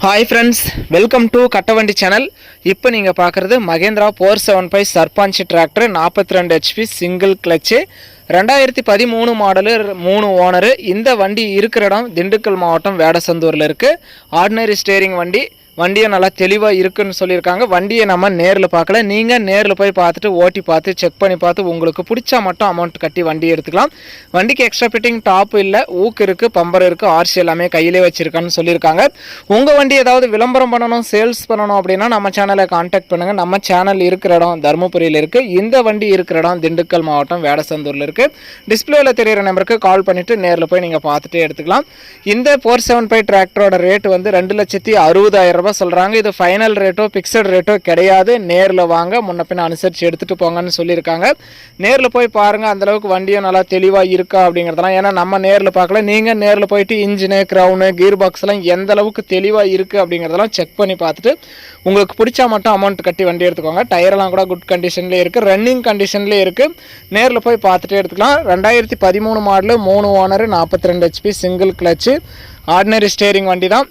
Hi friends, welcome to Kattavandi channel. இப்போ நீங்கள் பார்க்குறது Mahindra 475 Sarpanch tractor 42 HP single clutch 2013 model 3 owner. இந்த வண்டி இருக்கிற இடம் திண்டுக்கல் மாவட்டம் வேடசந்தூரில் இருக்குது. ஆர்டினரி ஸ்டேரிங் வண்டியை நல்லா தெளிவாக இருக்குன்னு சொல்லியிருக்காங்க. வண்டியை நம்ம நேரில் பார்க்கல, நீங்கள் நேரில் போய் பார்த்துட்டு ஓட்டி பார்த்து செக் பண்ணி பார்த்து உங்களுக்கு பிடிச்சா மட்டும் அமௌண்ட் கட்டி வண்டி எடுத்துக்கலாம். வண்டிக்கு எக்ஸ்ட்ரா ஃபிட்டிங் டாப்பு இல்லை, ஊக்கு இருக்குது, பம்பர் இருக்குது, ஆர்சி எல்லாமே கையிலே வச்சுருக்கான்னு சொல்லியிருக்காங்க. உங்கள் வண்டி ஏதாவது விளம்பரம் பண்ணணும், சேல்ஸ் பண்ணணும் அப்படின்னா நம்ம சேனலை கான்டாக்ட் பண்ணுங்கள். நம்ம சேனல் இருக்கிற இடம் தருமபுரியில் இருக்குது. இந்த வண்டி இருக்கிற இடம் திண்டுக்கல் மாவட்டம் வேடசந்தூரில் இருக்குது. டிஸ்பிளேவில் தெரிகிற நம்பருக்கு கால் பண்ணிவிட்டு நேரில் போய் நீங்கள் பார்த்துட்டு எடுத்துக்கலாம். இந்த 475 டிராக்டரோட ரேட்டு வந்து 2,60,000 ரூபாய் சொல்கிறாங்க. இது ஃபைனல் ரேட்டோ ஃபிக்ஸட் ரேட்டோ கிடையாது. நேரில் வாங்க, முன்ன பின்ன அனுசரித்து எடுத்துகிட்டு போங்கன்னு சொல்லியிருக்காங்க. நேரில் போய் பாருங்கள், அந்தளவுக்கு வண்டியும் நல்லா தெளிவாக இருக்கா அப்படிங்கிறதெல்லாம். ஏன்னா நம்ம நேரில் பார்க்கல, நீங்கள் நேரில் போயிட்டு இன்ஜினு, க்ரௌனு, கீர் பாக்ஸ்லாம் எந்த அளவுக்கு தெளிவாக இருக்குது அப்படிங்கிறதெல்லாம் செக் பண்ணி பார்த்துட்டு உங்களுக்கு பிடிச்சா மட்டும் அமௌண்ட் கட்டி வண்டி எடுத்துக்கோங்க. டயரெல்லாம் கூட குட் கண்டிஷன்லேயே இருக்குது, ரன்னிங் கண்டிஷன்லேயே இருக்குது. நேரில் போய் பார்த்துட்டு எடுத்துக்கலாம். 2013 model 3 owner 42 HP single clutch ordinary steering வண்டி தான்.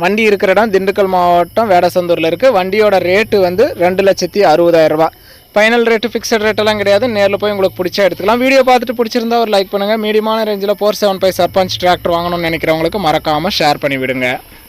வண்டி இருக்கிற இடம் திண்டுக்கல் மாவட்டம் வேடசந்தூரில் இருக்குது. வண்டியோட ரேட்டு வந்து 2,60,000 ரூபா. ஃபைனல் ரேட்டு ஃபிக்ஸட் ரேட்டெல்லாம் கிடையாது. நேரில் போய் உங்களுக்கு பிடிச்சா எடுத்துக்கலாம். வீடியோ பார்த்துட்டு பிடிச்சிருந்தா ஒரு லைக் பண்ணுங்கள். மீடியமான ரேஞ்சில் 475 சர்பஞ்ச் டிராக்டர் வாங்கணும்னு நினைக்கிறவங்களுக்கு மறக்காமல் ஷேர் பண்ணி விடுங்க.